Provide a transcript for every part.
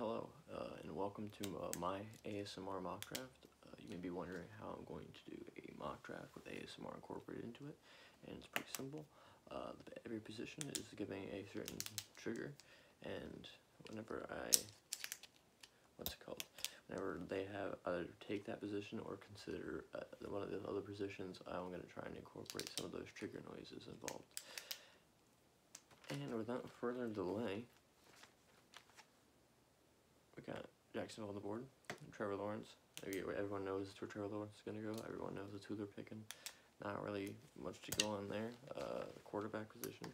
Hello, and welcome to my ASMR mock draft. You may be wondering how I'm going to do a mock draft with ASMR incorporated into it, and it's pretty simple. Every position is giving a certain trigger, and whenever they have either take that position or consider one of the other positions, I'm going to try and incorporate some of those trigger noises involved. And without further delay, we got Jacksonville on the board, Trevor Lawrence. Everyone knows it's where Trevor Lawrence is going to go. Everyone knows it's who they're picking. Not really much to go on there. The quarterback position,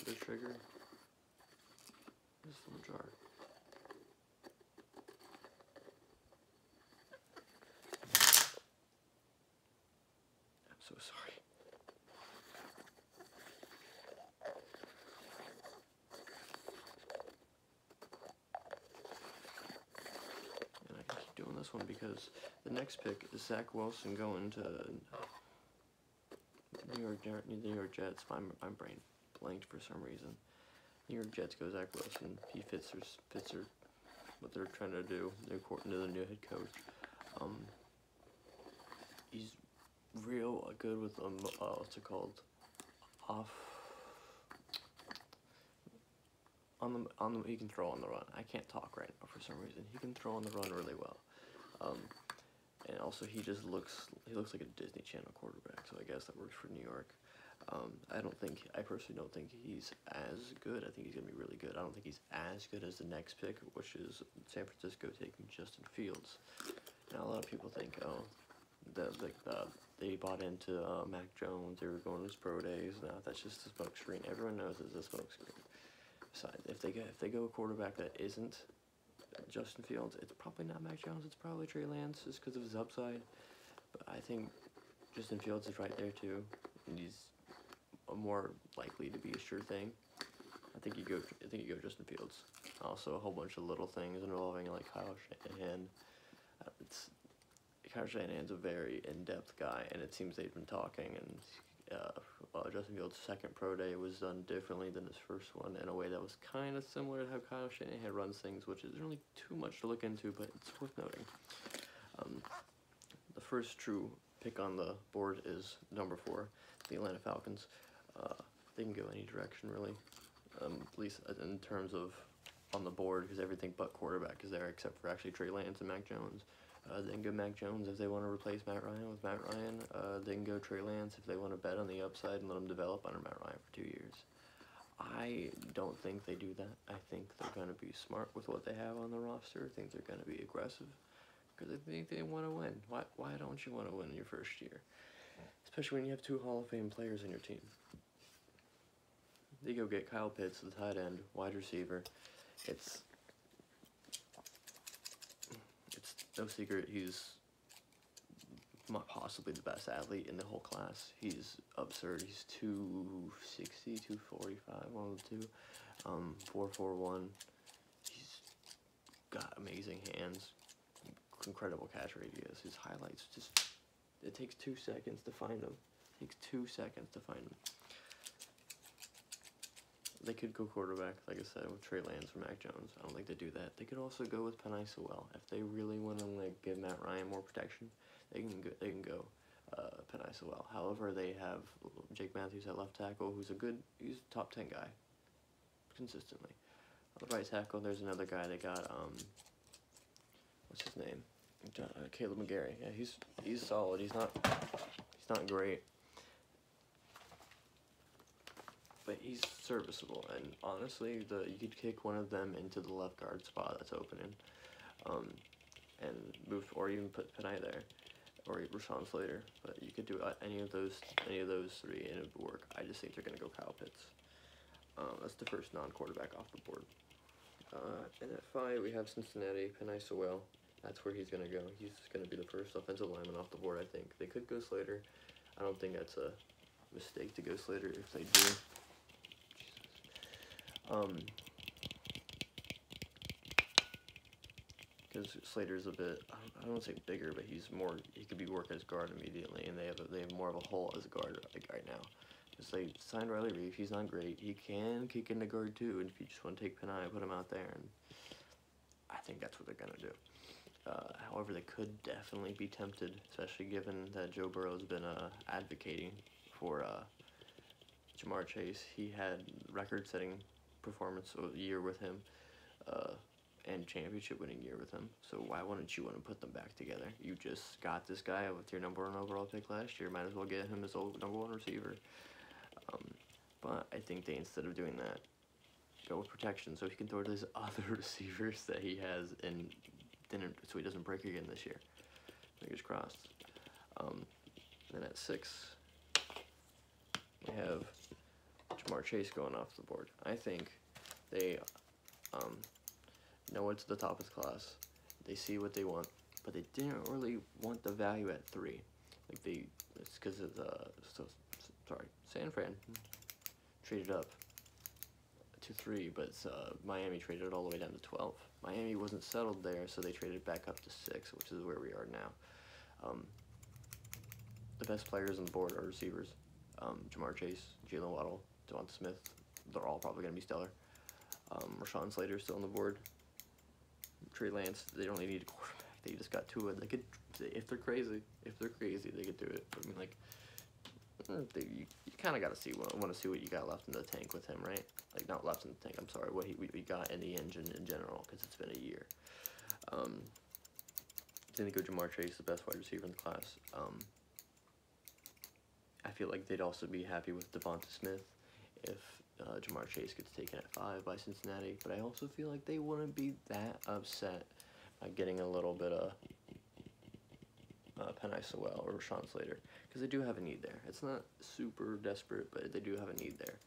the trigger is from jar. I'm so sorry. And I can keep doing this one because the next pick is Zach Wilson going to New York Jets. My brain blanked for some reason. New York Jets go Zach Wilson. He fits their what they're trying to do. They're courting to the new head coach. He's real good with what's it called? He can throw on the run. I can't talk right now for some reason. He can throw on the run really well. And also he looks like a Disney Channel quarterback, so I guess that works for New York. I personally don't think he's as good. I think he's going to be really good. I don't think he's as good as the next pick, which is San Francisco taking Justin Fields. Now, a lot of people think, they bought into Mac Jones, they were going to his pro days. Now, that's just a smoke screen. Everyone knows it's a smoke screen. Besides, if they go a quarterback that isn't Justin Fields, it's probably not Mac Jones, it's probably Trey Lance, just because of his upside. But I think Justin Fields is right there, too, and he's more likely to be a sure thing. I think you go Justin Fields. Also, a whole bunch of little things involving like Kyle Shanahan. Kyle Shanahan's a very in-depth guy, and it seems they've been talking. And Justin Fields' second pro day was done differently than his first one in a way that was kind of similar to how Kyle Shanahan runs things, which isn't really too much to look into, but it's worth noting. The first true pick on the board is number 4, the Atlanta Falcons. They can go any direction, really, at least in terms of on the board, because everything but quarterback is there, except for actually Trey Lance and Mac Jones. They can go Mac Jones if they want to replace Matt Ryan with Matt Ryan. They can go Trey Lance if they want to bet on the upside and let him develop under Matt Ryan for 2 years. I don't think they do that. I think they're going to be smart with what they have on the roster. I think they're going to be aggressive because I think they want to win. Why don't you want to win in your first year? Especially when you have 2 Hall of Fame players on your team. They go get Kyle Pitts, the tight end, wide receiver. It's no secret he's possibly the best athlete in the whole class. He's absurd. He's 260, 245, one of the two. 4'1". He's got amazing hands, incredible catch radius. His highlights it takes 2 seconds to find him. It takes 2 seconds to find him. They could go quarterback, like I said, with Trey Lance or Mac Jones. I don't think they do that. They could also go with Penei Sewell. If they really want to give Matt Ryan more protection, they can go Penei Sewell. However, they have Jake Matthews at left tackle, he's a top 10 guy, consistently. On the right tackle, there's another guy they got, what's his name? Caleb McGarry. Yeah, he's solid. He's not great, but he's serviceable, and honestly, you could kick one of them into the left guard spot that's opening, and move, or even put Penei there, or Rashawn Slater. But you could do any of those 3, and it would work. I just think they're gonna go Kyle Pitts. That's the first non-quarterback off the board. And at 5, we have Cincinnati, Penei Sewell. That's where he's gonna go. He's gonna be the first offensive lineman off the board. I think they could go Slater. I don't think that's a mistake to go Slater if they do. Because Slater's a bit, I don't want to say bigger, but he could be working as guard immediately, and they have more of a hole as a guard right now. Because they signed Riley Reef, he's not great. He can kick into guard too, and if you just want to take Penei, put him out there, and I think that's what they're going to do. However, they could definitely be tempted, especially given that Joe Burrow's been advocating for Ja'Marr Chase. He had record-setting performance of the year with him, and championship-winning year with him. So why wouldn't you want to put them back together? You just got this guy with your number 1 overall pick last year. Might as well get him as number 1 receiver. But I think they, instead of doing that, go with protection so he can throw to his other receivers that he has, and so he doesn't break again this year. Fingers crossed. Then at 6, we have Ja'Marr Chase going off the board. I think they know it's the top of the class. They see what they want, but they didn't really want the value at 3. Like it's because of San Fran traded up to 3, but Miami traded it all the way down to 12. Miami wasn't settled there, so they traded back up to 6, which is where we are now. The best players on the board are receivers. Ja'Marr Chase, Jalen Waddle, Devonta Smith. They're all probably going to be stellar. Rashawn Slater's still on the board. Trey Lance, they don't really need a quarterback. They just got Tua. They could, if they're crazy, they could do it. I mean, like, you kind of got to want to see what you got left in the tank with him, right? Like, not left in the tank, I'm sorry, what we got in the engine in general, because it's been a year. Then they go Ja'Marr Chase, the best wide receiver in the class. I feel like they'd also be happy with Devonta Smith if Ja'Marr Chase gets taken at 5 by Cincinnati, but I also feel like they wouldn't be that upset by getting a little bit of Penei Sewell or Rashawn Slater, because they do have a need there. It's not super desperate, but they do have a need there.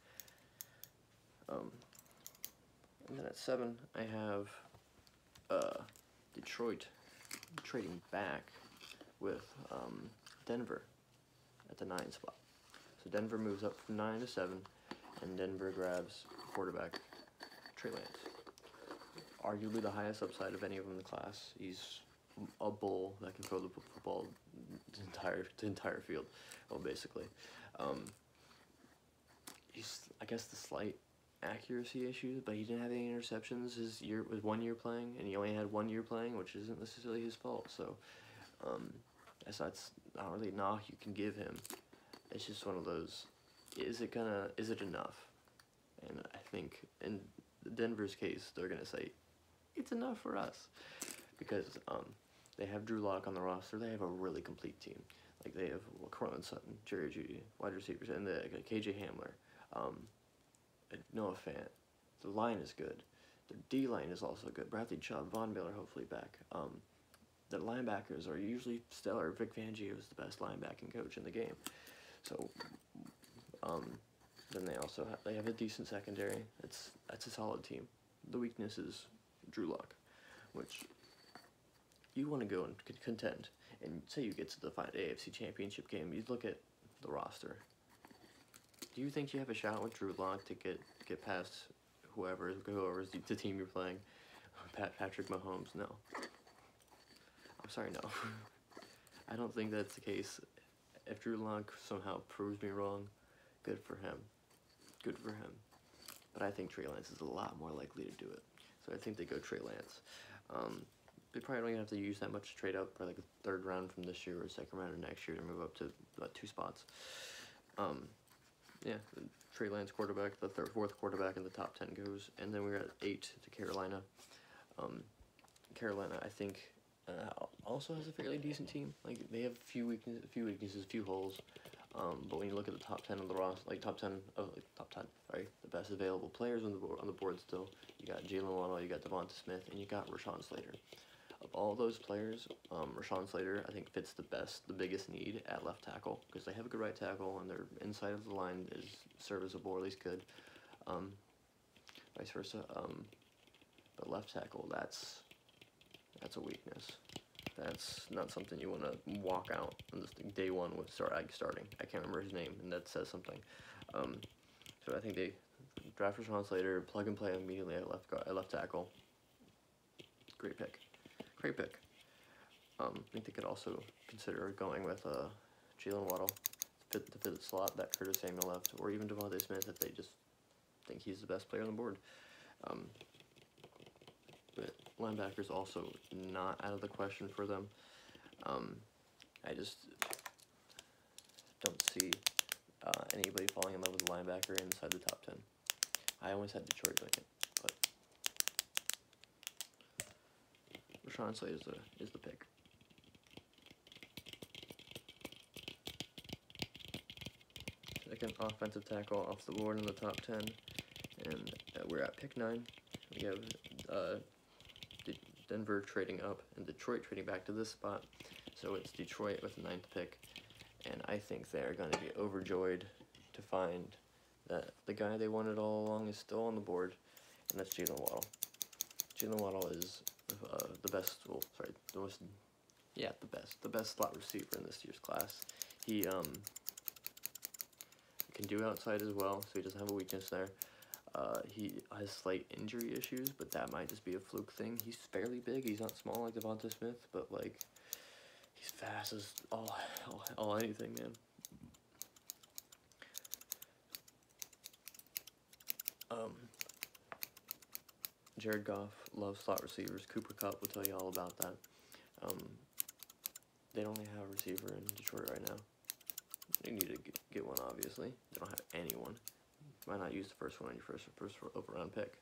And then at 7, I have Detroit trading back with Denver at the 9 spot. So Denver moves up from 9 to 7, and Denver grabs quarterback Trey Lance. Arguably the highest upside of any of them in the class. He's a bull that can throw the football the entire field, well, basically. He's, I guess, the slight accuracy issues, but he didn't have any interceptions his 1 year playing, and he only had 1 year playing, which isn't necessarily his fault. So that's not really a knock you can give him. It's just one of those, is it enough? And I think in Denver's case, they're gonna say it's enough for us, because they have Drew Lock on the roster. They have a really complete team. Like, they have Cortland Sutton, Jerry Jeudy, wide receivers, and KJ Hamler, Noah Fant. The line is good. The D line is also good. Bradley Chubb, Von Miller, hopefully back. The linebackers are usually stellar. Vic Fangio is the best linebacking coach in the game. So, then they have a decent secondary. That's a solid team. The weakness is Drew Lock, which you want to go and contend. And say you get to the AFC Championship game, you look at the roster. Do you think you have a shot with Drew Lock to get past whoever's the team you're playing? Patrick Mahomes? No. I'm sorry, no. I don't think that's the case. If Drew Lock somehow proves me wrong, good for him. Good for him. But I think Trey Lance is a lot more likely to do it. So I think they go Trey Lance. They probably don't have to use that much to trade up for like a 3rd round from this year or 2nd round of next year to move up to about 2 spots. Yeah, Trey Lance quarterback, the 4th quarterback in the top 10 goes, and then we're at 8 to Carolina. Carolina, I think, also has a fairly decent team. Like, they have a few weaknesses, a few holes. But when you look at the top 10 of the roster, like top 10, right, the best available players on the board still, you got Jalen Waddle, you got Devonta Smith, and you got Rashawn Slater. Of all those players, Rashawn Slater, I think, fits the biggest need at left tackle, because they have a good right tackle, and their inside of the line is serviceable, or at least good. Vice versa. But left tackle, that's a weakness. That's not something you want to walk out on this day one with starting. I can't remember his name, and that says something. So I think they draft Rashawn Slater, plug and play immediately at left tackle. Great pick. Great pick. I think they could also consider going with Jalen Waddle to fit the slot that Curtis Samuel left, or even Devonta Smith if they just think he's the best player on the board. But Linebacker's also not out of the question for them. I just don't see anybody falling in love with a linebacker inside the top 10. I always had Detroit doing it, but Rashawn Slater is the pick. Second offensive tackle off the board in the top 10, and we're at pick 9. We have Denver trading up and Detroit trading back to this spot, so it's Detroit with the 9th pick, and I think they're going to be overjoyed to find that the guy they wanted all along is still on the board, and that's Jalen Waddle. Jalen Waddle is the best slot receiver in this year's class. He can do outside as well, so he doesn't have a weakness there. He has slight injury issues, but that might just be a fluke thing. He's fairly big. He's not small like Devonta Smith, but like he's fast as all anything, man. Jared Goff loves slot receivers. Cooper Kupp will tell you all about that. They don't have a receiver in Detroit right now. They need to get one, obviously. They don't have anyone. Why not use the first one on your first overround pick?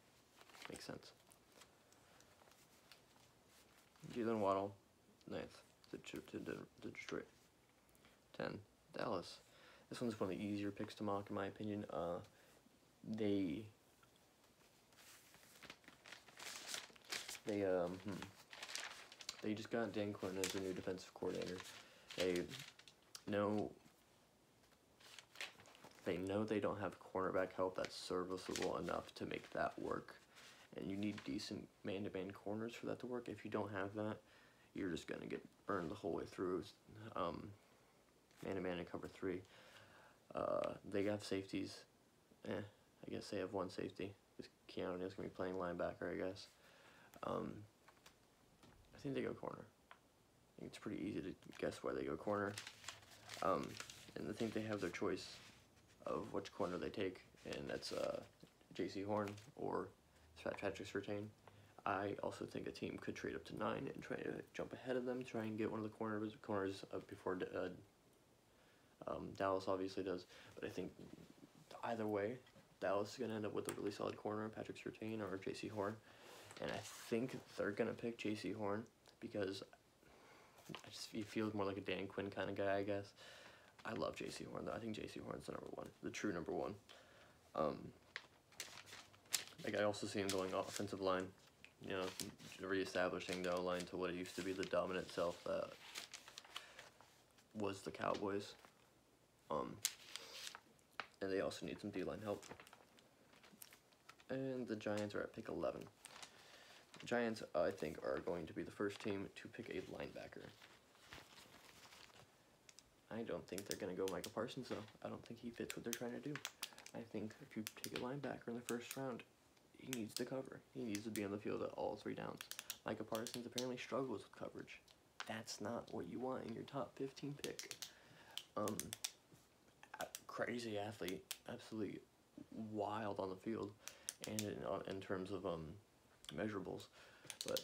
Makes sense. Jalen Waddle, 9th to Detroit. 10, Dallas. This one's one of the easier picks to mock, in my opinion. They just got Dan Quinn as their new defensive coordinator. They know they don't have cornerback help that's serviceable enough to make that work, and you need decent man-to-man corners for that to work. If you don't have that, you're just gonna get burned the whole way through. Man-to-man and cover 3. They have safeties. I guess they have one safety. Keanu Neal's gonna be playing linebacker, I guess. I think they go corner. I think it's pretty easy to guess why they go corner. And I think they have their choice of which corner they take, and that's J.C. Horn or Patrick Surtain. I also think a team could trade up to 9 and try to jump ahead of them, try and get one of the corners before Dallas obviously does. But I think either way, Dallas is going to end up with a really solid corner, Patrick Surtain or J.C. Horn. And I think they're going to pick J.C. Horn because he feels more like a Dan Quinn kind of guy, I guess. I love J.C. Horn, though. I think J.C. Horn's the number 1, the true number 1. Like, I also see him going offensive line, you know, reestablishing the O-line to what it used to be, the dominant self that was the Cowboys. And they also need some D-line help. And the Giants are at pick 11. The Giants, I think, are going to be the first team to pick a linebacker. I don't think they're going to go Micah Parsons, though. I don't think he fits what they're trying to do. I think if you take a linebacker in the first round, he needs to cover. He needs to be on the field at all 3 downs. Micah Parsons apparently struggles with coverage. That's not what you want in your top 15 pick. Crazy athlete, absolutely wild on the field, and in terms of measurables. But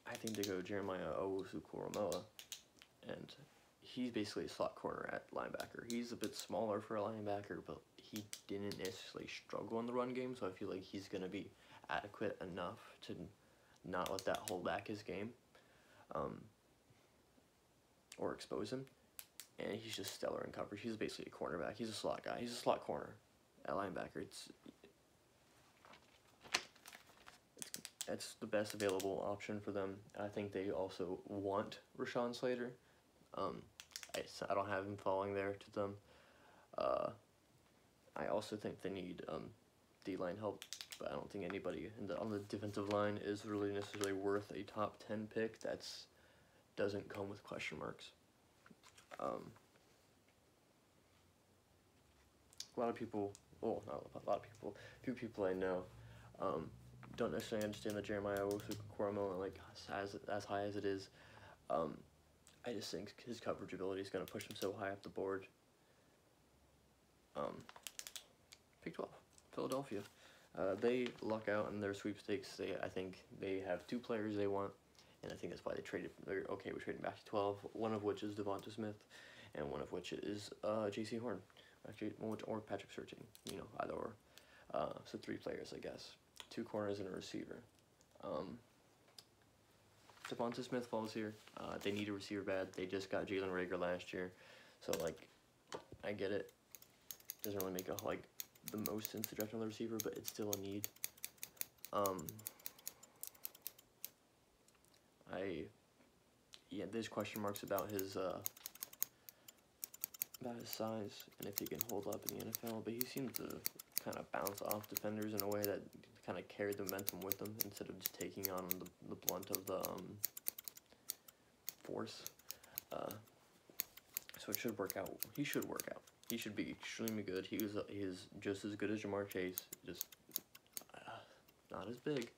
I think they go Jeremiah Owusu-Koramoah, and he's basically a slot corner at linebacker. He's a bit smaller for a linebacker, but he didn't necessarily struggle in the run game, so I feel like he's going to be adequate enough to not let that hold back his game or expose him. And he's just stellar in coverage. He's basically a cornerback. He's a slot guy. He's a slot corner at linebacker. It's the best available option for them. I think they also want Rashawn Slater. I don't have him falling there to them. I also think they need D-line help, but I don't think anybody on the defensive line is really necessarily worth a top 10 pick. Doesn't come with question marks. A lot of people, well, not a lot of people, a few people I know, don't necessarily understand the Jeremiah Owusu-Koramoah, like, as high as it is. I just think his coverage ability is going to push him so high up the board. Pick 12, Philadelphia. They luck out in their sweepstakes. I think they have 2 players they want, and I think that's why they're okay with trading back to 12, one of which is Devonta Smith, and one of which is J.C. Horn, actually, or Patrick Surtain, either or. So 3 players, I guess. 2 corners and a receiver. Devonta Smith falls here. They need a receiver bad. They just got Jalen Reagor last year, so I get it. Doesn't really make the most sense to draft another receiver, but it's still a need. There's question marks about his size and if he can hold up in the NFL, but he seems to kind of bounce off defenders in a way that kind of carried the momentum with him instead of just taking on the blunt of the force. So it should work out. He should work out. He should be extremely good. He is just as good as Ja'Marr Chase, just not as big.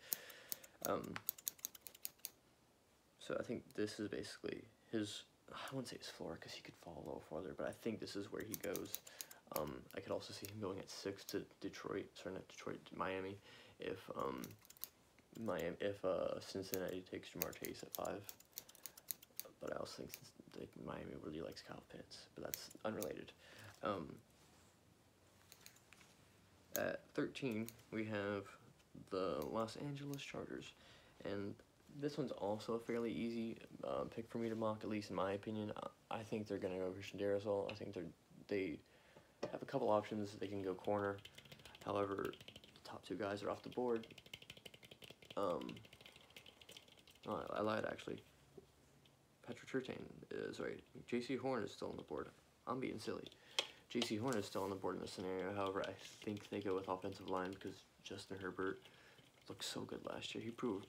So I think this is basically his, I wouldn't say his floor because he could fall a little farther, but I think this is where he goes. I could also see him going at 6 to Detroit, sorry, not Detroit, Miami, if Cincinnati takes Ja'Marr Chase at 5. But I also think Miami really likes Kyle Pitts, but that's unrelated. At 13, we have the Los Angeles Chargers, and this one's also a fairly easy pick for me to mock, at least in my opinion. I think they're going to go Christian Darrisaw. I think they have a couple options. They can go corner. However, the top 2 guys are off the board. I lied, actually. Patrick Surtain is right. J.C. Horn is still on the board. I'm being silly. J.C. Horn is still on the board in this scenario. However, I think they go with offensive line because Justin Herbert looked so good last year. He proved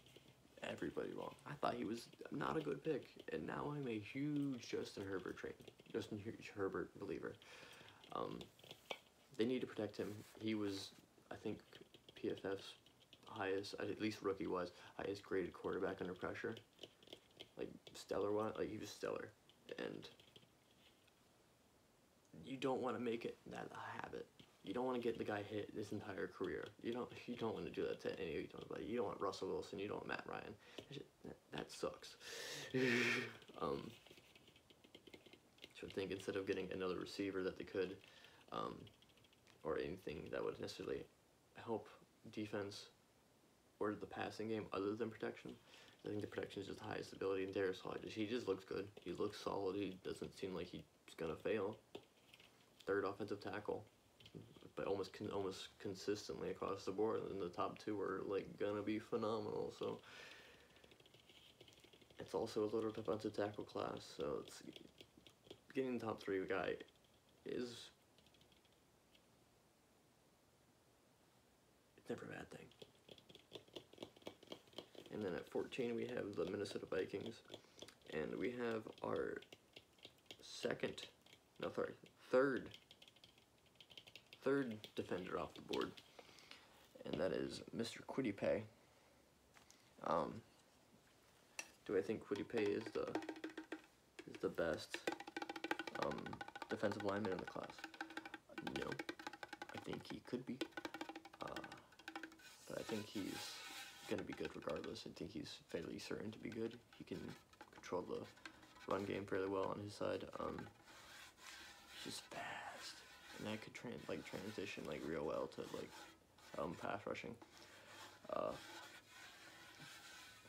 everybody wrong. I thought he was not a good pick, and now I'm a huge Justin Herbert believer. They need to protect him. He was, I think, PFF's highest, at least rookie was, highest graded quarterback under pressure. Stellar one, he was stellar. And you don't want to make it that a habit. You don't want to get the guy hit his entire career. You don't want to do that to any of you don't want Russell Wilson. You don't want Matt Ryan. That sucks. So I think instead of getting another receiver that they could, or anything that would necessarily help defense or the passing game other than protection, I think the protection is just the highest ability in Darrisaw. He just looks good. He looks solid. He doesn't seem like he's gonna fail. 3rd offensive tackle, but almost consistently across the board. And the top 2 are gonna be phenomenal. So it's also a little defensive tackle class. So it's getting the top 3 guy is never a bad thing. And then at 14, we have the Minnesota Vikings, and we have our third defender off the board, and that is Mr. Kwity Paye. Do I think Kwity Paye is the best defensive lineman in the class? No, I think he could be, but I think he's going to be good regardless. I think he's fairly certain to be good. He can control the run game fairly well on his side. He's just fast, and that could transition real well to pass rushing.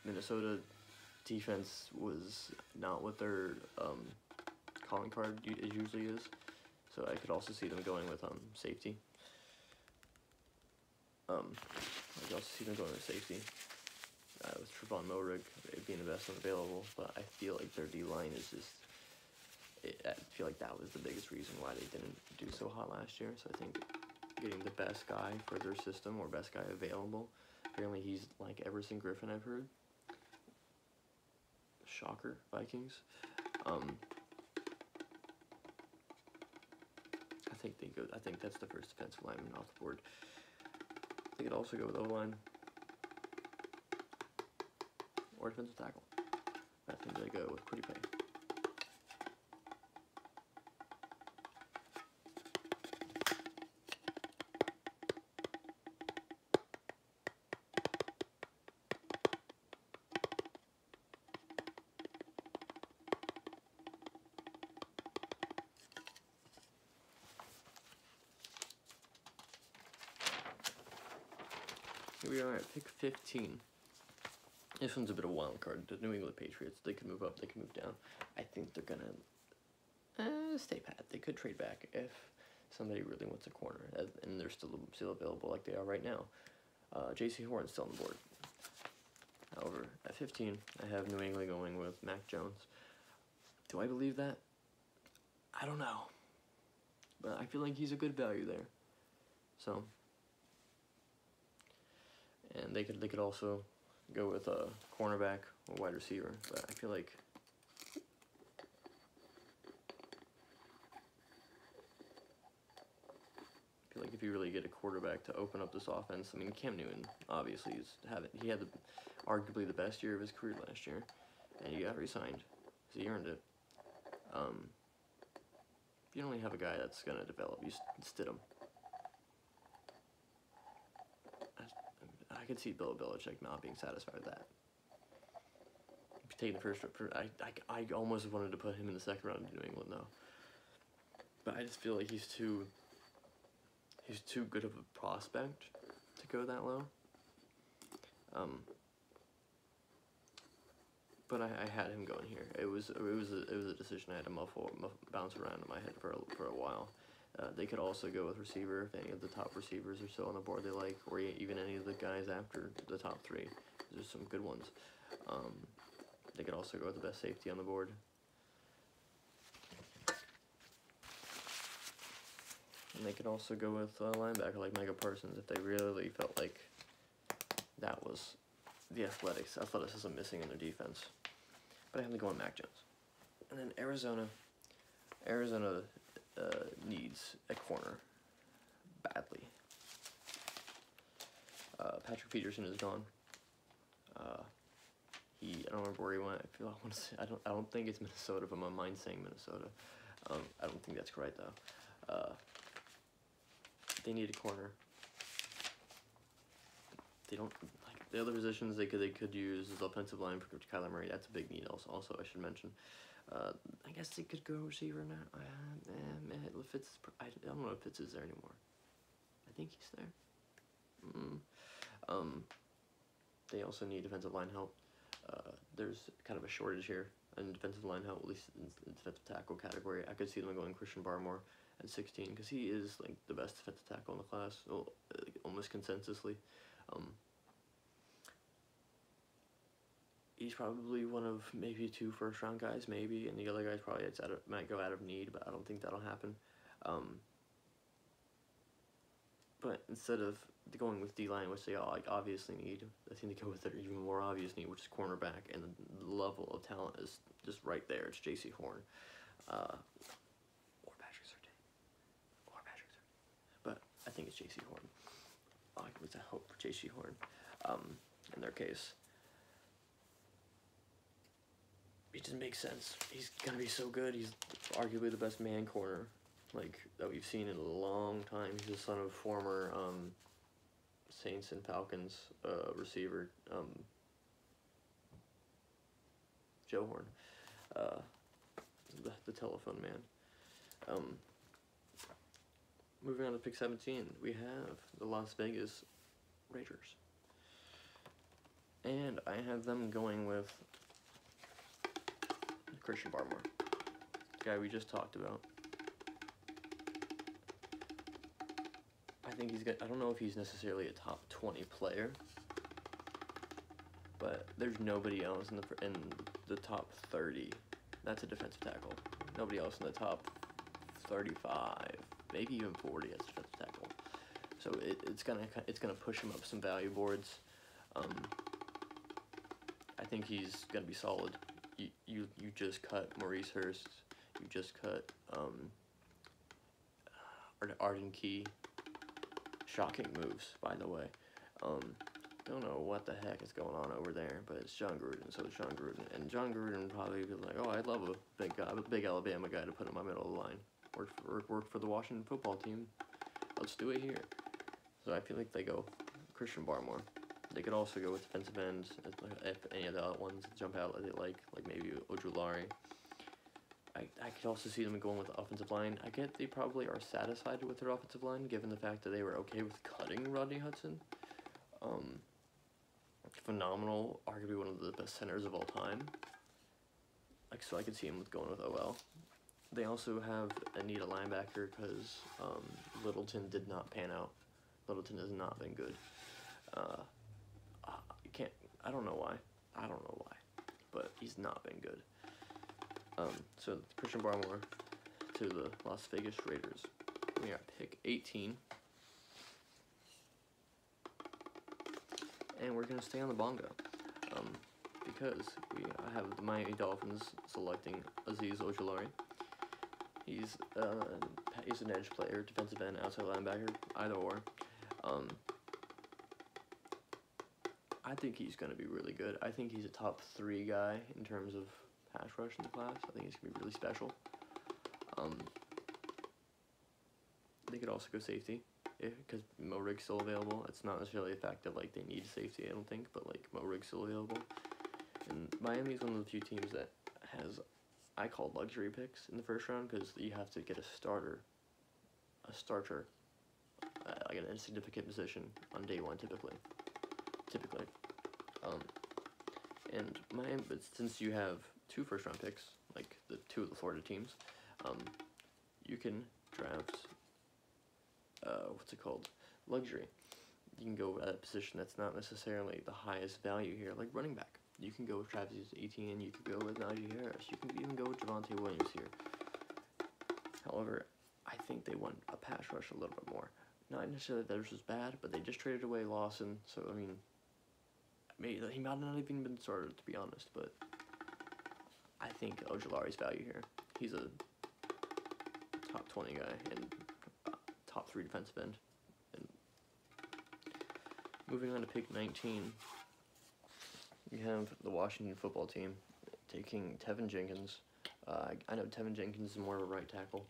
Minnesota defense was not what their calling card usually is, so I could also see them going with safety. I could also see them going with safety. With Trevon Moehrig being the best one available, but I feel like their D-line is just, I feel like that was the biggest reason why they didn't do so hot last year. So I think getting the best guy for their system, or best guy available, apparently he's like Everson Griffin, I've heard. Shocker, Vikings. I think that's the first defensive lineman off the board. They could also go with O-line or defensive tackle. I think they go with Kwity Paye. here we are at pick 15. This one's a bit of a wild card. The New England Patriots, they can move up, they can move down. I think they're gonna stay pat. They could trade back if somebody really wants a corner, and they're still available like they are right now. J.C. Horn's still on the board. However, at 15, I have New England going with Mac Jones. Do I believe that? I don't know. But I feel like he's a good value there. So, and they could also go with a cornerback or wide receiver. But I feel like if you really get a quarterback to open up this offense, I mean, Cam Newton obviously he had arguably the best year of his career last year, and he got re-signed, so he earned it. If you only have a guy that's gonna develop, you Stidham. I could see Bill Belichick not being satisfied with that. If you take the first, I almost wanted to put him in the second round of New England though, but I just feel like he's too good of a prospect to go that low. But I had him going here. It was a decision I had to bounce around in my head for a while. They could also go with receiver if any of the top receivers are still on the board they like, or even any of the guys after the top three. There's some good ones. They could also go with the best safety on the board. And they could also go with a linebacker like Micah Parsons if they really felt like that was the athleticism missing in their defense. But I have to go on Mac Jones. And then Arizona needs a corner badly. Patrick Peterson is gone. I don't remember where he went. I don't think it's Minnesota, but my mind's saying Minnesota. I don't think that's correct though. They need a corner. They don't like the other positions they could use is offensive line for Kyler Murray. That's a big need also I should mention. I guess they could go receiver now. I don't know if Fitz is there anymore. I think he's there. They also need defensive line help. There's kind of a shortage here in defensive line help, at least in the defensive tackle category. I could see them going Christian Barmore at 16 because he is like the best defensive tackle in the class, almost consensusly. He's probably one of maybe 2 first-round guys, maybe, and the other guys probably might go out of need, but I don't think that'll happen. But instead of going with D-line, which they obviously need, I think they go with their even more obvious need, which is cornerback, and the level of talent is just right there. It's J.C. Horn. Or Patrick Surtain. But I think it's J.C. Horn. I give it a hope for J.C. Horn in their case. It just makes sense. He's gonna be so good. He's arguably the best man corner that we've seen in a long time. He's the son of former Saints and Falcons receiver Joe Horn, the telephone man. Moving on to pick 17, we have the Las Vegas Raiders, and I have them going with Christian Barmore, the guy we just talked about. I think he's good. I don't know if he's necessarily a top 20 player, but there's nobody else in the top 30. That's a defensive tackle. Nobody else in the top 35, maybe even 40 as a defensive tackle. So it's gonna push him up some value boards. I think he's gonna be solid. You just cut Maurice Hurst. You just cut Arden Key. Shocking moves, by the way. Don't know what the heck is going on over there, but it's John Gruden, so it's John Gruden. And John Gruden probably be like, oh, I'd love a big Alabama guy to put in my middle of the line. Work for the Washington football team. Let's do it here. So I feel like they go Christian Barmore. They could also go with defensive ends if any of the other ones jump out that they like maybe Ojulari. I could also see them going with the offensive line. I get they probably are satisfied with their offensive line, given the fact that they were okay with cutting Rodney Hudson. Phenomenal, arguably one of the best centers of all time. Like, so I could see him going with OL. They also have a need a linebacker because Littleton did not pan out. Littleton has not been good. I don't know why. But he's not been good. So Christian Barmore to the Las Vegas Raiders. We got pick 18. And we're going to stay on the bongo. Because I have the Miami Dolphins selecting Azeez Ojulari. He's an edge player, defensive end, outside linebacker, either or. I think he's going to be really good. I think he's a top 3 guy in terms of pass rush in the class. I think he's going to be really special. They could also go safety, because Mo Riggs still available. It's not necessarily a fact that like they need safety, I don't think, but like Mo Riggs still available. And Miami is one of the few teams that has, I call luxury picks in the first round, because you have to get a starter, like an insignificant position on day 1 typically. And Miami, but since you have 2 first-round picks, like the 2 of the Florida teams, you can draft, luxury. You can go at a position that's not necessarily the highest value here, like running back. You can go with Travis Etienne, you could go with Najee Harris, you can even go with Javonte Williams here. However, I think they want a pass rush a little bit more. Not necessarily that theirs was bad, but they just traded away Lawson, so I mean, he might not even been started, to be honest, but I think Ojulari's value here. He's a top 20 guy and top 3 defensive end. And moving on to pick 19, you have the Washington football team taking Tevin Jenkins. I know Tevin Jenkins is more of a right tackle.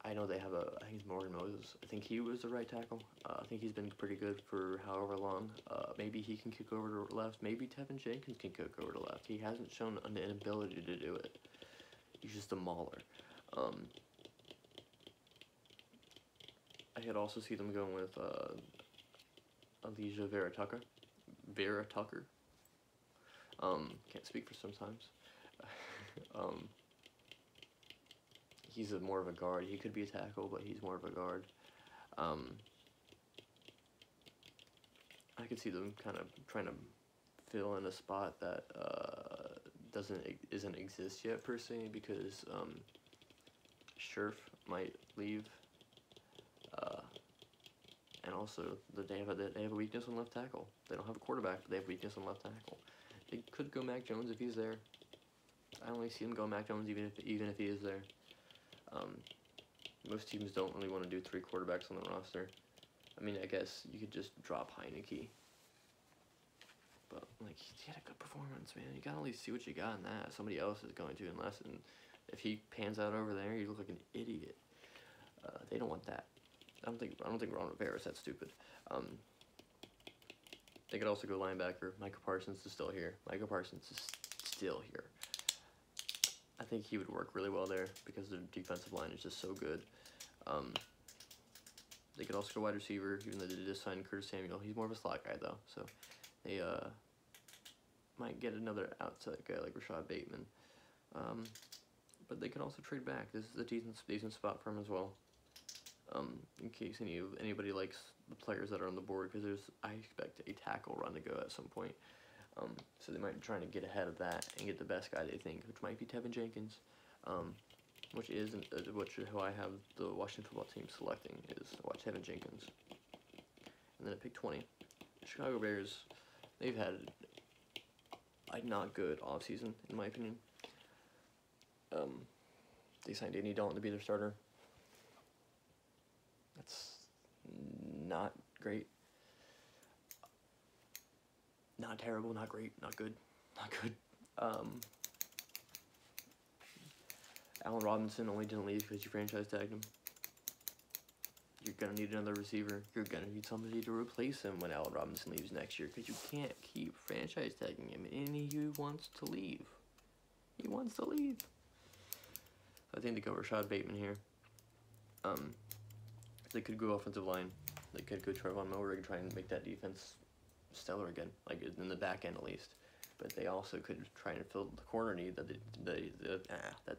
I know they have I think it's Morgan Moses. I think he was the right tackle. I think he's been pretty good for however long. Maybe he can kick over to left. Maybe Tevin Jenkins can kick over to left. He hasn't shown an inability to do it. He's just a mauler. I could also see them going with Alijah Vera-Tucker. Can't speak for sometimes. He's more of a guard. He could be a tackle, but he's more of a guard. I could see them kind of trying to fill in a spot that isn't exist yet per se, because Scherf might leave, and also they have a weakness on left tackle. They don't have a quarterback, but they have weakness on left tackle. They could go Mac Jones if he's there. I don't really see them go Mac Jones even if he is there. Most teams don't really want to do 3 quarterbacks on the roster. I mean, I guess you could just drop Heineke. But, like, he had a good performance, man. You gotta at least see what you got in that. Somebody else is going to, unless, and if he pans out over there, you look like an idiot. They don't want that. I don't think Ron Rivera's that stupid. They could also go linebacker. Micah Parsons is still here. I think he would work really well there because the defensive line is just so good. They could also go wide receiver, even though they just signed Curtis Samuel. He's more of a slot guy, though, so they might get another outside guy like Rashad Bateman. But they can also trade back. This is a decent spot for him as well. In case anybody likes the players that are on the board, because I expect a tackle run to go at some point. So they might be trying to get ahead of that and get the best guy they think, which might be Tevin Jenkins, which who I have the Washington football team selecting is Tevin Jenkins. And then at pick 20, Chicago Bears, they've had a not good offseason, in my opinion. They signed Andy Dalton to be their starter. That's not great. Not terrible, not great, not good. Allen Robinson only didn't leave because you franchise tagged him. You're going to need another receiver. You're going to need somebody to replace him when Allen Robinson leaves next year, because you can't keep franchise tagging him, and he wants to leave. I think they go Rashad Bateman here. They could go offensive line. They could go Trevon Moehrig and try and make that defense stellar again, like in the back end at least. But they also could try and fill the corner need that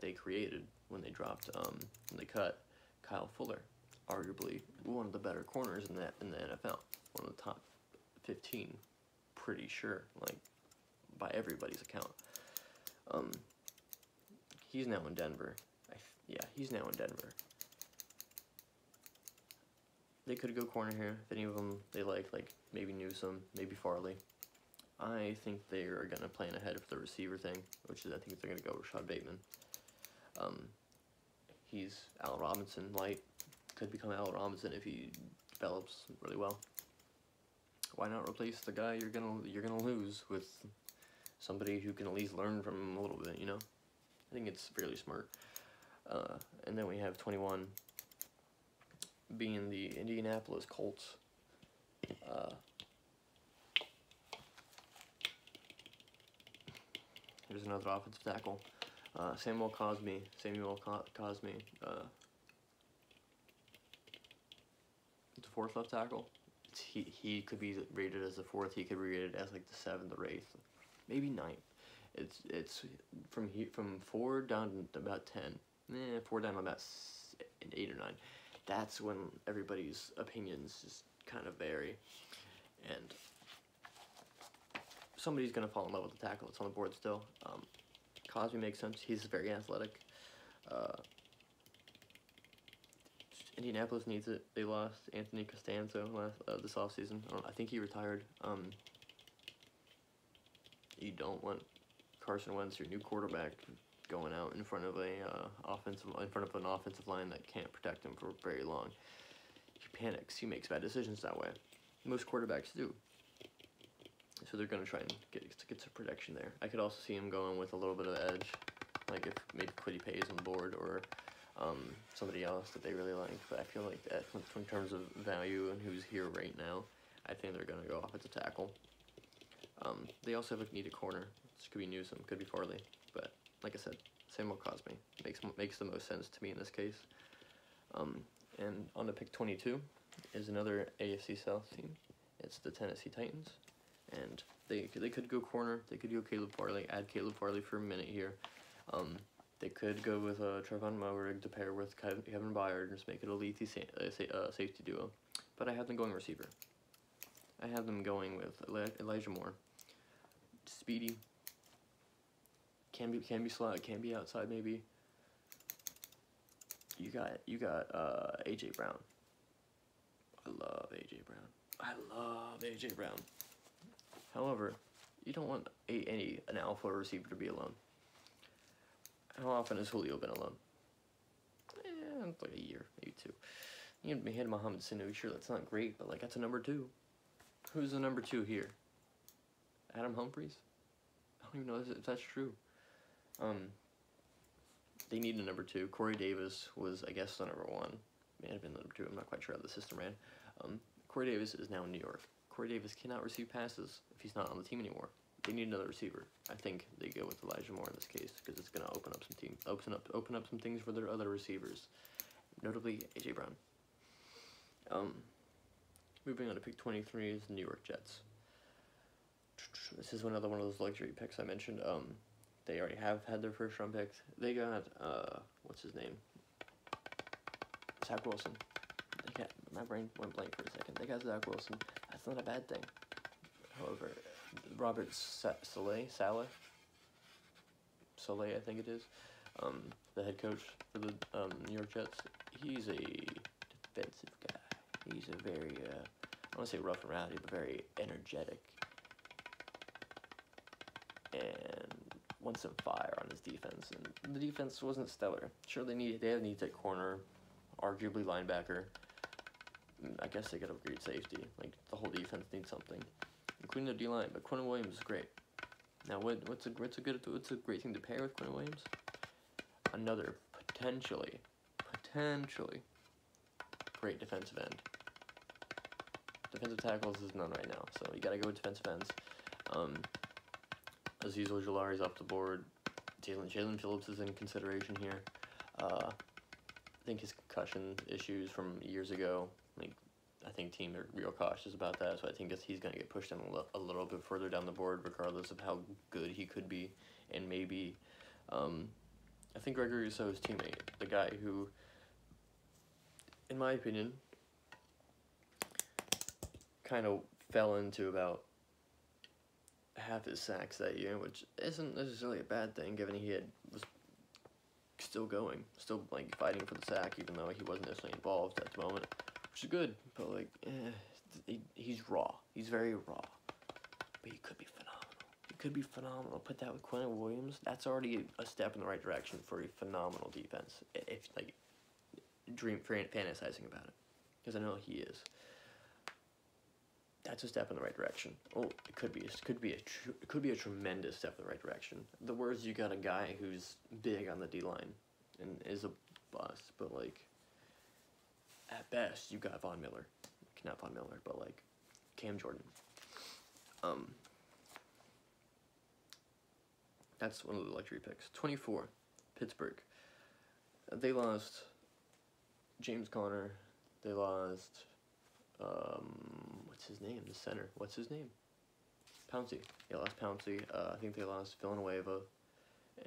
they created when they dropped when they cut Kyle Fuller, arguably one of the better corners in the NFL, one of the top 15, pretty sure, like by everybody's account. He's now in Denver. Yeah, he's now in Denver. They could go corner here if any of them they like maybe Newsome, maybe Farley. I think they are going to plan ahead for the receiver thing, which is I think they're going to go Rashad Bateman. He's Al Robinson light, could become Al Robinson if he develops really well. Why not replace the guy you're gonna lose with somebody who can at least learn from him a little bit, you know? I think it's fairly smart. And then we have 21 being the Indianapolis Colts. Here's another offensive tackle. Samuel Cosmi. It's a fourth left tackle. He could be rated as the fourth. He could be rated as like the seventh or eighth, maybe ninth. It's from 4 down to about 10. 4 down to about 8 or 9. That's when everybody's opinions just kind of vary, and somebody's gonna fall in love with the tackle. It's on the board still. Cosby makes sense. He's very athletic. Indianapolis needs it. They lost Anthony Costanzo this offseason. I think he retired. You don't want Carson Wentz, your new quarterback, going out in front of an offensive line that can't protect him for very long. He panics. He makes bad decisions that way. Most quarterbacks do. So they're going to try and get some protection there. I could also see him going with a little bit of the edge, like if maybe Kwity Paye is on the board or somebody else that they really like. But I feel like that in terms of value and who's here right now, I think they're going to go offensive tackle. They also have a needed corner. This could be Newsome, could be Farley. But like I said, Samuel Cosmi makes the most sense to me in this case. And on to pick 22 is another AFC South team. It's the Tennessee Titans. And they could go corner. They could go Caleb Farley. Add Caleb Farley for a minute here. They could go with Trevon Moehrig to pair with Kevin Byard and just make it a lengthy safety duo. But I have them going receiver. I have them going with Elijah Moore. Speedy. Can be slot. Can be outside maybe. You got A.J. Brown. I love A.J. Brown. However, you don't want an alpha receiver to be alone. How often has Julio been alone? Like a year, maybe 2. You had Mohamed Sanu. Sure, that's not great, but like that's a number 2. Who's the number 2 here? Adam Humphries? I don't even know if that's true. They need a number 2. Corey Davis was, I guess, the number 1. May have been the number 2. I'm not quite sure how the system ran. Corey Davis is now in New York. Corey Davis cannot receive passes if he's not on the team anymore. They need another receiver. I think they go with Elijah Moore in this case because it's going to open up some things for their other receivers, notably A.J. Brown. Moving on to pick 23 is the New York Jets. This is another one of those luxury picks I mentioned. They already have had their first round pick. They got what's his name? Zach Wilson. My brain went blank for a second. They got Zach Wilson. That's not a bad thing. However, Robert Saleh, I think it is, the head coach for the New York Jets. He's a defensive guy. He's a very, I want to say rough and rowdy, but very energetic. And wants some fire on his defense. And the defense wasn't stellar. Sure, they have needs at corner, arguably linebacker. I guess they could upgrade safety. Like, the whole defense needs something, including the D-line. But Quinn Williams is great. Now, what's a great thing to pair with Quinn Williams? Another potentially great defensive end. Defensive tackles is none right now, so you gotta go with defensive ends. Azeez Ojulari's off the board. Jalen Phillips is in consideration here. I think his concussion issues from years ago, like, I think teams are real cautious about that, so I think he's going to get pushed down a little bit further down the board, regardless of how good he could be, and maybe, I think Gregory Rousseau's teammate, the guy who, in my opinion, kind of fell into about half his sacks that year, which isn't necessarily a bad thing, given he was still going, still like fighting for the sack, even though he wasn't necessarily involved at the moment, which is good. But like, he's raw. He's very raw, but he could be phenomenal. He could be phenomenal. Put that with Quentin Williams. That's already a step in the right direction for a phenomenal defense. If like, fantasizing about it, because I know he is. That's a step in the right direction. Oh, it could be a tremendous step in the right direction. The words, you got a guy who's big on the D line and is a bust, but like at best you got Von Miller, not Von Miller, but like Cam Jordan. That's one of the luxury picks. 24, Pittsburgh. They lost James Conner. They lost. What's his name? The center. What's his name? Pouncey. They lost Pouncey. I think they lost Villanueva,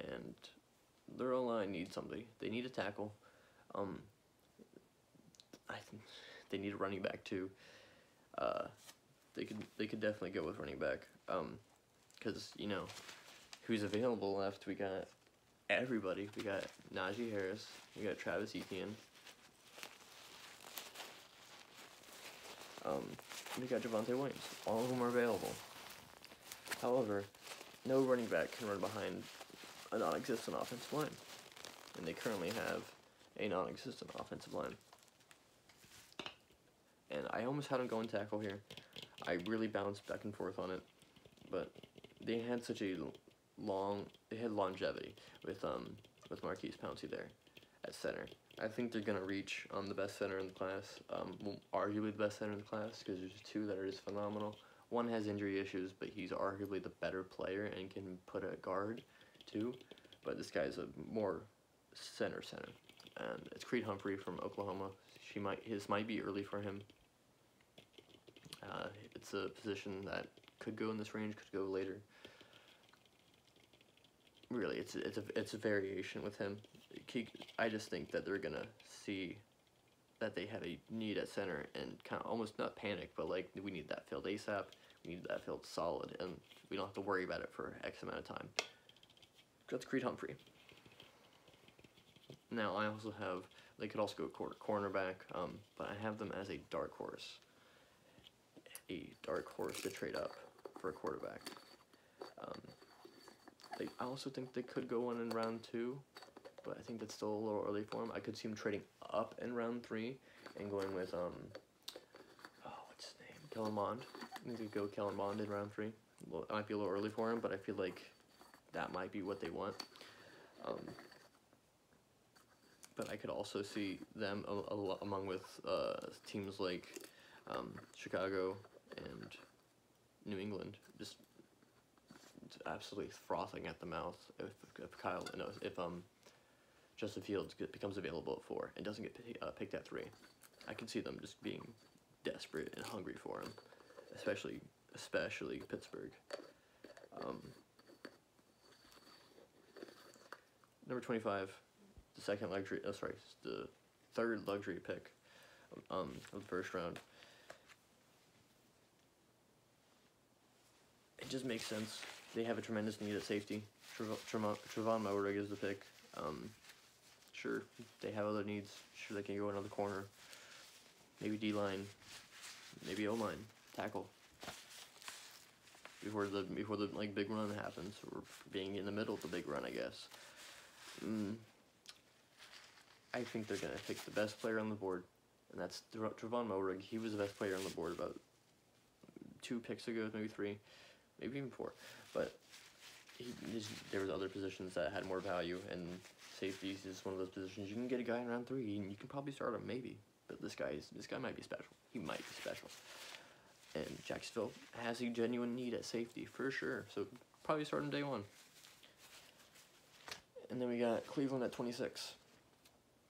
and their O-line needs somebody. They need a tackle. I think they need a running back too. They could definitely go with running back. Because you know who's available left. We got everybody. We got Najee Harris. We got Travis Etienne. We got Javonte Williams. All of them are available. However, no running back can run behind a non-existent offensive line. And they currently have a non-existent offensive line. And I almost had them going tackle here. I really bounced back and forth on it. But they had such a they had longevity with Marquise Pouncey there at center. I think they're going to reach the best center in the class, arguably the best center in the class, because there's two that are just phenomenal. One has injury issues, but he's arguably the better player and can put a guard, too. But this guy's a more center. And it's Creed Humphrey from Oklahoma. This might be early for him. It's a position that could go in this range, could go later. Really, it's a variation with him. I just think that they're gonna see that they have a need at center and kind of almost not panic, but like we need that filled ASAP. We need that filled solid, and we don't have to worry about it for X amount of time. That's Creed Humphrey. Now I also have they could also go cornerback, but I have them as a dark horse. A dark horse to trade up for a quarterback. I also think they could go one in round 2, but I think that's still a little early for them. I could see them trading up in round 3 and going with what's his name? Kellen Mond. I think they could go Kellen Mond in round 3. Well, it might be a little early for him, but I feel like that might be what they want. But I could also see them among with teams like Chicago and New England just absolutely frothing at the mouth if Justin Fields becomes available at 4 and doesn't get picked at 3. I could see them just being desperate and hungry for him, especially Pittsburgh. Number 25, the third luxury pick of the first round. It just makes sense. They have a tremendous need at safety. Trevon Moehrig is the pick. Sure, they have other needs. Sure, they can go another corner. Maybe D-line. Maybe O-line. Tackle. Before the big run happens, or being in the middle of the big run, I guess. I think they're gonna pick the best player on the board, and that's Trevon Moehrig. He was the best player on the board about 2 picks ago, maybe 3, maybe even 4. But there was other positions that had more value, and safeties is one of those positions you can get a guy in round 3, and you can probably start him maybe. But this guy might be special. He might be special. And Jacksonville has a genuine need at safety for sure. So probably start him day 1. And then we got Cleveland at 26.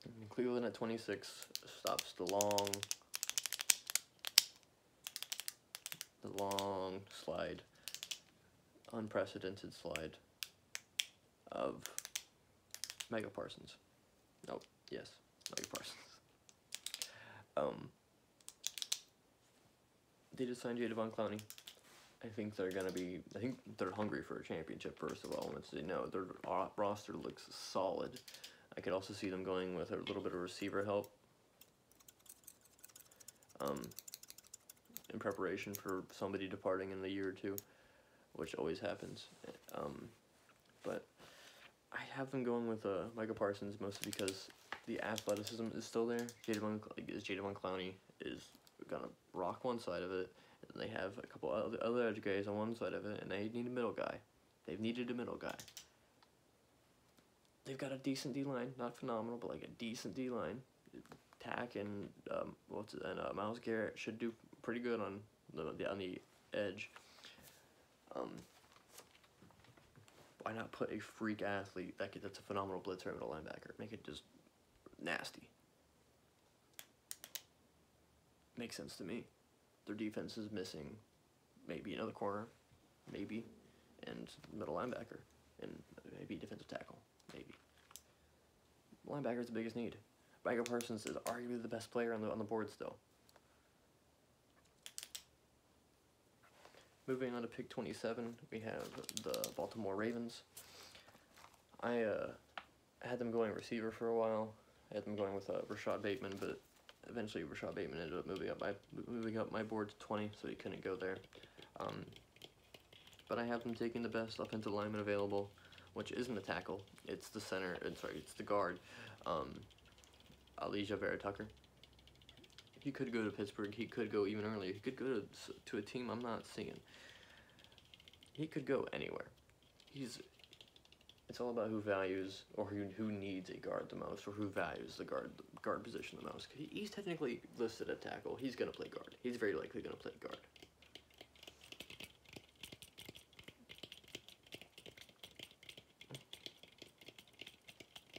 And Cleveland at 26 stops the long the long slide, unprecedented slide of Micah Parsons. Nope, yes, Micah Parsons. They just signed Jadeveon Clowney. I think they're hungry for a championship, first of all. Once they know their roster looks solid. I could also see them going with a little bit of receiver help. In preparation for somebody departing in a year or two, which always happens. But I have them going with Micah Parsons mostly because the athleticism is still there. Jadeveon Clowney is gonna rock one side of it, and they have a couple other edge guys on one side of it, and they need a middle guy. They've needed a middle guy. They've got a decent D-line, not phenomenal, but like a decent D-line. Tack and Myles Garrett should do pretty good on the edge. Why not put a freak athlete that's a phenomenal blitzer middle linebacker? Make it just nasty. Makes sense to me. Their defense is missing maybe another corner, maybe, and middle linebacker, and maybe defensive tackle, maybe. Linebacker is the biggest need. Micah Parsons is arguably the best player on the board still. Moving on to pick 27, we have the Baltimore Ravens. I had them going receiver for a while. I had them going with Rashad Bateman, but eventually Rashad Bateman ended up moving up my board to 20, so he couldn't go there. But I have them taking the best offensive lineman available, which isn't a tackle. It's the center. It's the guard. Alijah Vera-Tucker. He could go to Pittsburgh. He could go even earlier. He could go to a team I'm not seeing. He could go anywhere. It's all about who values or who needs a guard the most, or who values the guard position the most. He's technically listed at tackle. He's gonna play guard. He's very likely gonna play guard.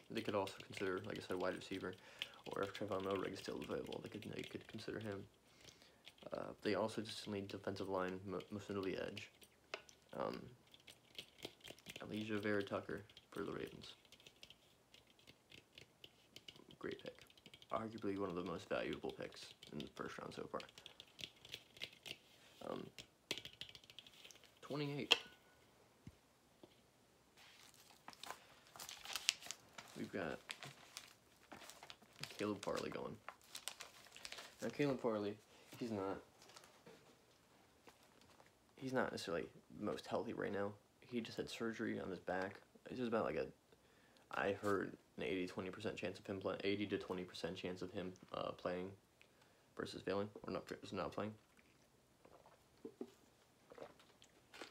They could also consider, like I said, wide receiver. Or if Trevon Moehrig is still available, they could consider him. They also just need defensive line, most notably edge. Alijah Vera-Tucker for the Ravens. Great pick. Arguably one of the most valuable picks in the first round so far. 28. We've got Caleb Farley going. Now Caleb Farley, he's not necessarily the most healthy right now. He just had surgery on his back. It's just about I heard an 80-20% chance of him playing, 80 to 20% chance of him playing versus failing or not playing.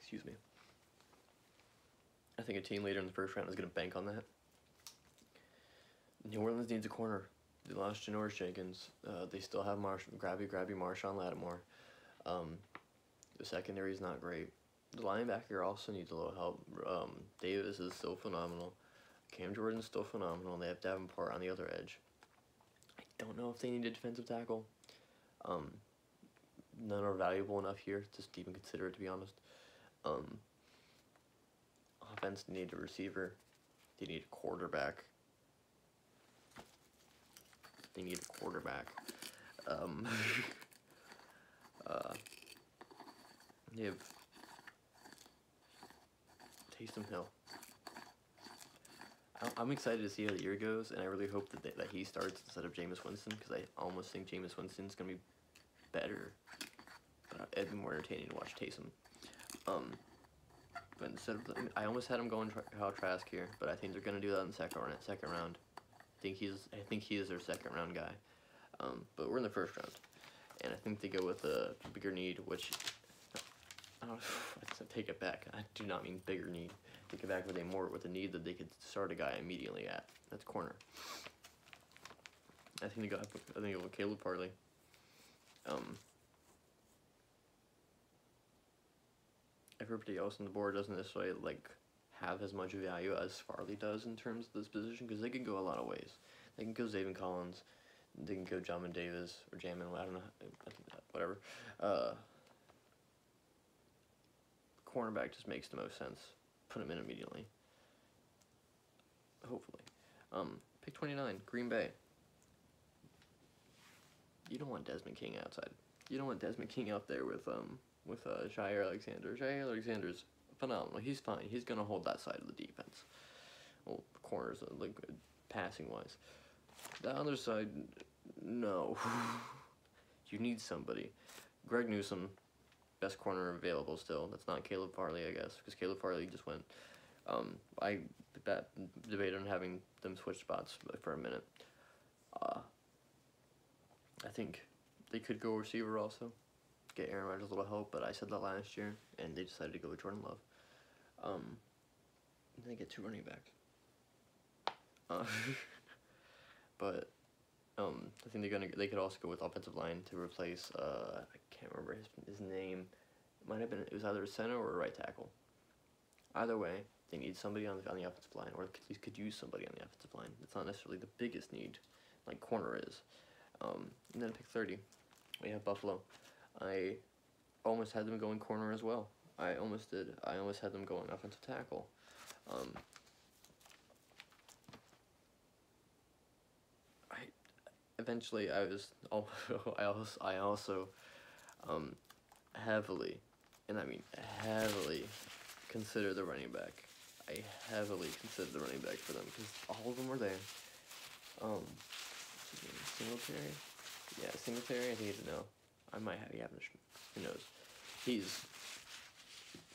Excuse me. I think a team later in the first round is going to bank on that. New Orleans needs a corner. They lost Janoris Jenkins. They still have Grabby Marshawn Lattimore. The secondary is not great. The linebacker also needs a little help. Davis is still phenomenal. Cam Jordan's still phenomenal. And they have Davenport on the other edge. I don't know if they need a defensive tackle. None are valuable enough here to even consider it, to be honest. Offense need a receiver. They need a quarterback. They need a quarterback. They have Taysom Hill. I'm excited to see how the year goes, and I really hope that he starts instead of Jameis Winston, because I almost think Jameis Winston's going to be better. But it'd be more entertaining to watch Taysom. But instead of, I almost had him going Kyle Trask here, but I think they're going to do that in the second round. I think he is their second round guy. But we're in the first round, and I think they go with a bigger need, which I take it back. I do not mean bigger need. Take it back with a need that they could start a guy immediately at. That's corner. I think they go with Caleb Farley. Everybody else on the board doesn't necessarily have as much value as Farley does in terms of this position, because they can go a lot of ways. They can go Zaven Collins, they can go Jamin Davis or Jamin, I don't know, whatever. cornerback just makes the most sense. Put him in immediately. Hopefully. Pick 29, Green Bay. You don't want Desmond King outside. You don't want Desmond King out there with Jair Alexander. Jair Alexander's phenomenal. He's fine. He's gonna hold that side of the defense. Well, corners, like passing wise. The other side, no. You need somebody. Greg Newsome, best corner available still. That's not Caleb Farley, I guess, because Caleb Farley just went. I debated on having them switch spots for a minute. I think they could go receiver also, get Aaron Rodgers a little help, but I said that last year, and they decided to go with Jordan Love. They get 2 running backs. But I think they could also go with offensive line to replace I can't remember his name. It was either a center or a right tackle. Either way, they need somebody on the offensive line, or at least could use somebody on the offensive line. It's not necessarily the biggest need, like corner is. And then pick 30, we have Buffalo. I almost had them going corner as well. I almost did. I almost had them going offensive tackle. Eventually, I also heavily, and I mean heavily, consider the running back. I heavily considered the running back for them because all of them were there. Singletary? Yeah, Singletary, I think he's a no. I might have Yavnish. Who knows? He's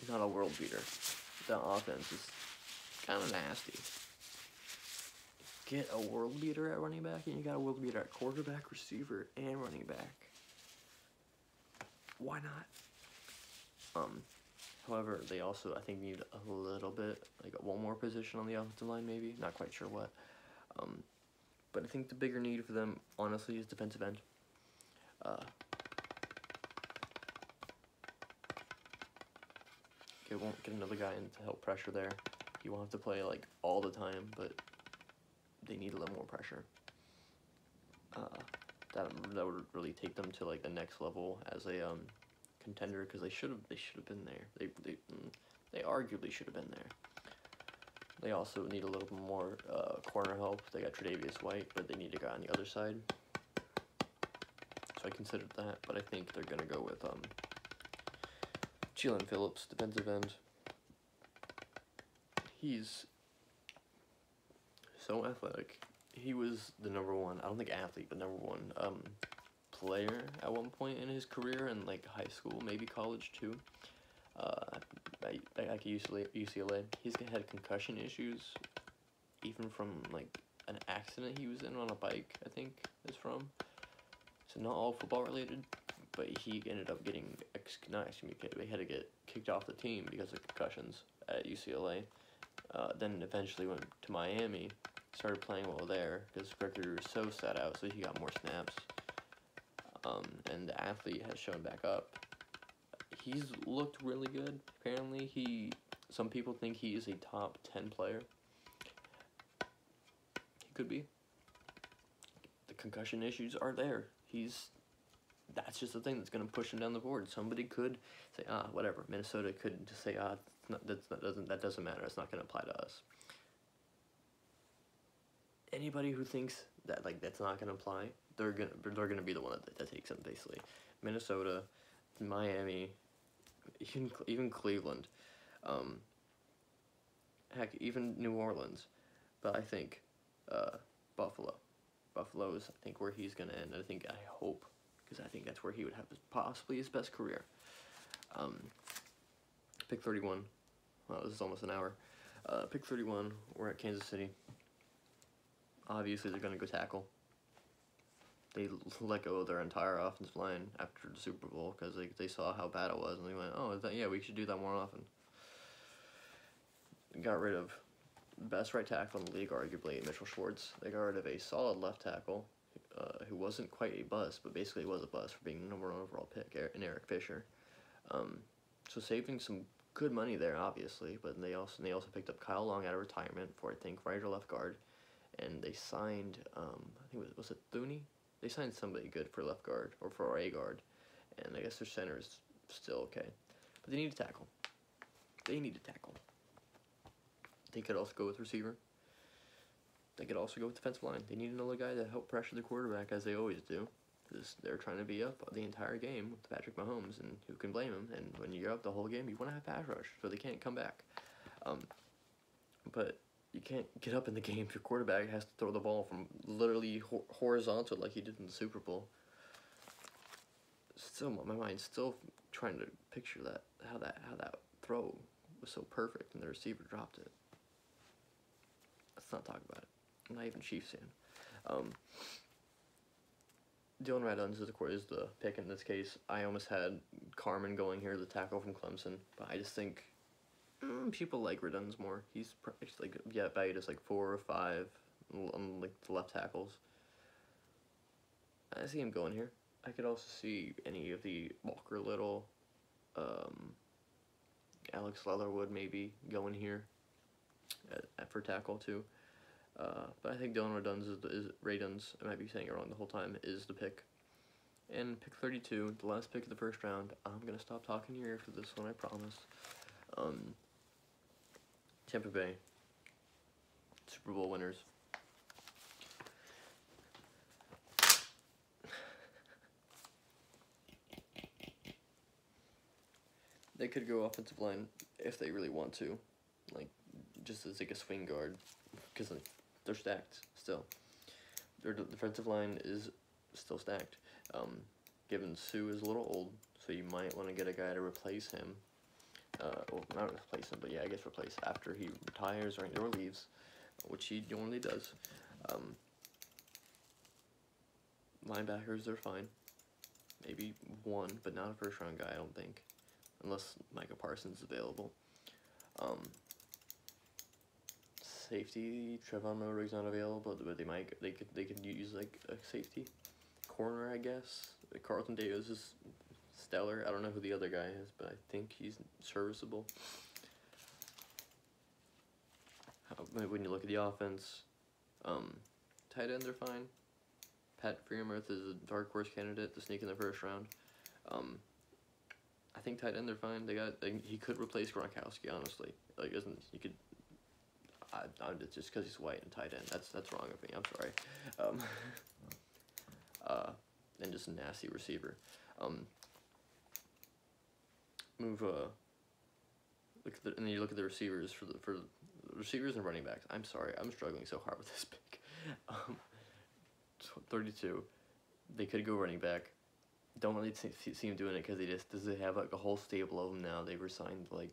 not a world beater. The offense is kind of nasty. Get a world beater at running back, and you got a world beater at quarterback, receiver, and running back. Why not? However, they also, I think, need a little bit, like one more position on the offensive line, maybe. Not quite sure what. But I think the bigger need for them, honestly, is defensive end. They won't get another guy in to help pressure there. He won't have to play, like, all the time, but they need a little more pressure. That would really take them to, like, the next level as a contender, because they should have been there. They arguably should have been there. They also need a little bit more corner help. They got Tre'Davious White, but they need a guy on the other side. So I considered that, but I think they're going to go with Jalen Phillips, defensive end. He's so athletic. He was the #1, I don't think athlete, but #1 player at one point in his career in, like, high school, maybe college too. Like UCLA, he's had concussion issues, even from, like, an accident he was in on a bike, I think, is from. So not all football related, but he ended up getting, he had to get kicked off the team because of concussions at UCLA. Then eventually went to Miami, started playing well there, because Gregory Rousseau sat out, so he got more snaps. And the athlete has shown back up. He's looked really good. Apparently, some people think he is a top 10 player. He could be. The concussion issues are there. That's just the thing that's going to push him down the board. Somebody could say, whatever. Minnesota could just say, that doesn't matter. It's not going to apply to us. Anybody who thinks that, like, that's not going to apply, they're gonna be the one that takes him, basically. Minnesota, Miami, even Cleveland, heck, even New Orleans. But I think Buffalo is, I think, where he's gonna end. I hope, because I think that's where he would have possibly his best career. Pick 31. Wow, this is almost an hour. Pick 31. We're at Kansas City. Obviously, they're gonna go tackle. They let go of their entire offensive line after the Super Bowl because they saw how bad it was, and they went, yeah, we should do that more often. Got rid of best right tackle in the league, arguably, Mitchell Schwartz. They got rid of a solid left tackle who wasn't quite a bust, but basically was a bust for being the #1 overall pick, in Eric Fisher. So saving some good money there, obviously, but they also picked up Kyle Long out of retirement for, I think, right or left guard, and they signed, I think was it Thuney? They signed somebody good for left guard, or for a guard, and I guess their center is still okay. But they need a tackle. They need a tackle. They could also go with receiver. They could also go with defensive line. They need another guy to help pressure the quarterback, as they always do. Because they're trying to be up the entire game with Patrick Mahomes, and who can blame him? And when you're up the whole game, you want to have pass rush, so they can't come back. But you can't get up in the game if your quarterback has to throw the ball from literally horizontal like he did in the Super Bowl. Still, my mind's still trying to picture that how that throw was so perfect and the receiver dropped it. Let's not talk about it. I'm not even Chiefs fan. Dylan Raduns is the pick in this case. I almost had Carmen going here, the tackle from Clemson, but I just think people like Raduns more. He's like valued as like 4 or 5 on like the left tackles. I see him going here. I could also see any of the Walker Little, Alex Leatherwood maybe going here for tackle too. But I think Dylan Raduns, I might be saying it wrong the whole time, is the pick. And pick 32, the last pick of the first round. I'm going to stop talking here after this one, I promise. Tampa Bay, Super Bowl winners. They could go offensive line if they really want to, like, just as like a swing guard, because like, they're stacked still. Their defensive line is still stacked. Given Sue is a little old, so you might want to get a guy to replace him. Well, not replace him, but yeah, I guess replace after he retires or leaves, which he normally does. Linebackers, they're fine. Maybe one, but not a first-round guy, I don't think, unless Micah Parsons is available. Safety, Trevon Moehrigg's not available, but they could use like a safety corner, I guess. Carlton Davis is stellar. I don't know who the other guy is, but I think he's serviceable. When you look at the offense, tight end, they're fine. Pat Freiermuth is a dark horse candidate to sneak in the first round. I think tight end, they're fine. He could replace Gronkowski, honestly. Like, he could. Just because he's white and tight end. That's wrong of me. I'm sorry. And just a nasty receiver. And then you look at the receivers for the receivers and running backs. I'm sorry, I'm struggling so hard with this pick. 32. They could go running back. Don't really see him doing it because they have like a whole stable of them now. They've resigned like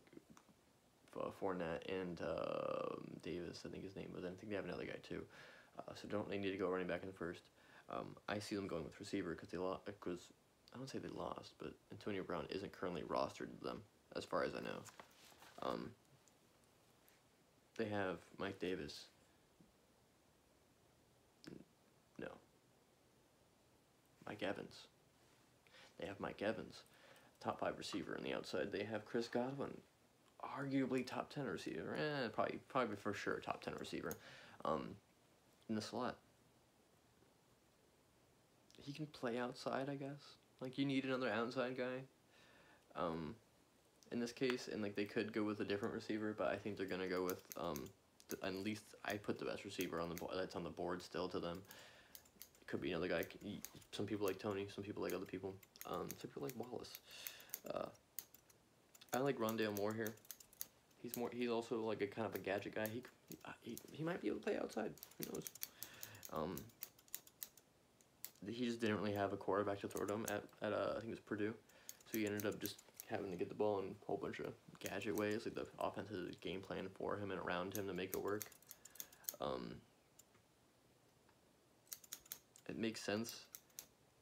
Fournette and Davis, I think his name was. I think they have another guy too. So don't they need to go running back in the first? I see them going with receiver because I don't say they lost, but Antonio Brown isn't currently rostered to them, as far as I know. They have Mike Davis. No. Mike Evans. They have Mike Evans, top 5 receiver on the outside. They have Chris Godwin, arguably top 10 receiver. Probably for sure top 10 receiver. In the slot. He can play outside, I guess. Like, you need another outside guy. In this case, and like they could go with a different receiver, but I think they're gonna go with at least I put the best receiver on the that's on the board still to them. It could be another guy. Some people like Tony, some people like other people. Some people like Wallace. I like Rondale Moore here. He's also like a kind of a gadget guy. He might be able to play outside. Who knows? He just didn't really have a quarterback to throw to him at I think it was Purdue, so he ended up just having to get the ball in a whole bunch of gadget ways. Like the offense has a game plan for him and around him to make it work. It makes sense.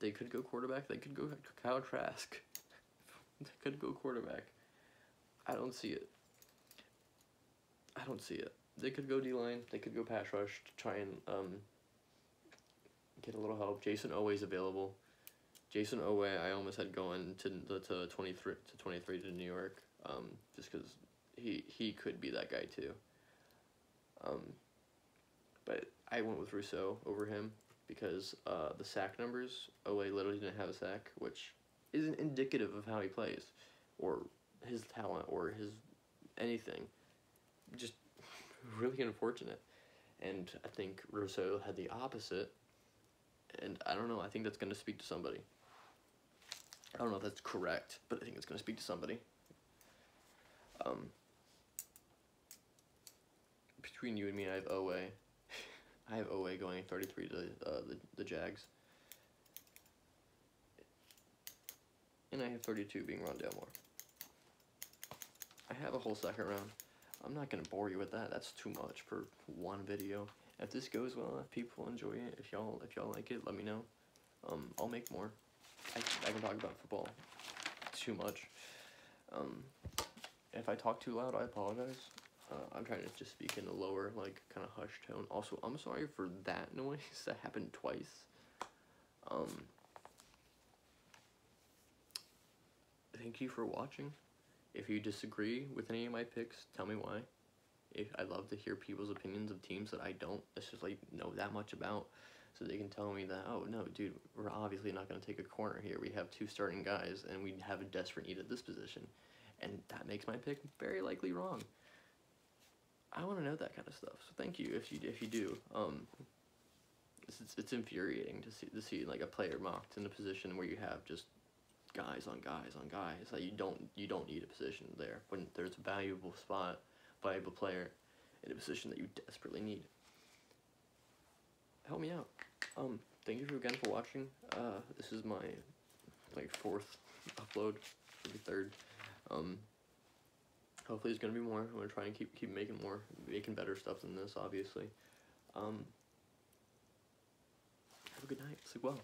They could go quarterback. They could go Kyle Trask. They could go quarterback. I don't see it. They could go D-line. They could go pass rush to try and get a little help. Jason Oweh's available. Jason Oweh, I almost had going to 23 to New York, just because he could be that guy too. But I went with Rousseau over him because the sack numbers, Oweh literally didn't have a sack, which isn't indicative of how he plays, or his talent, or his anything. Just really unfortunate. And I think Rousseau had the opposite. And I don't know, I think that's going to speak to somebody. I don't know if that's correct, but I think it's going to speak to somebody. Between you and me, I have Owe. I have Owe going 33 to the Jags. And I have 32 being Rondale Moore. I have a whole second round. I'm not going to bore you with that. That's too much for one video. If this goes well, if people enjoy it, if y'all like it, let me know. I'll make more. I can talk about football too much. If I talk too loud, I apologize. I'm trying to just speak in a lower, like, kind of hushed tone. Also, I'm sorry for that noise. That happened twice. Thank you for watching. If you disagree with any of my picks, tell me why. I love to hear people's opinions of teams that I don't necessarily know that much about, so they can tell me that, oh, no, dude, we're obviously not going to take a corner here. We have 2 starting guys, and we have a desperate need at this position. And that makes my pick very likely wrong. I want to know that kind of stuff, so thank you if you do. It's infuriating to see like a player mocked in a position where you have just guys on guys on guys. Like you don't need a position there when there's a valuable player in a position that you desperately need. Help me out. Thank you again for watching. This is my like 4th upload, maybe 3rd. Hopefully there's gonna be more. I'm gonna try and keep making better stuff than this, obviously. Have a good night. Sleep well.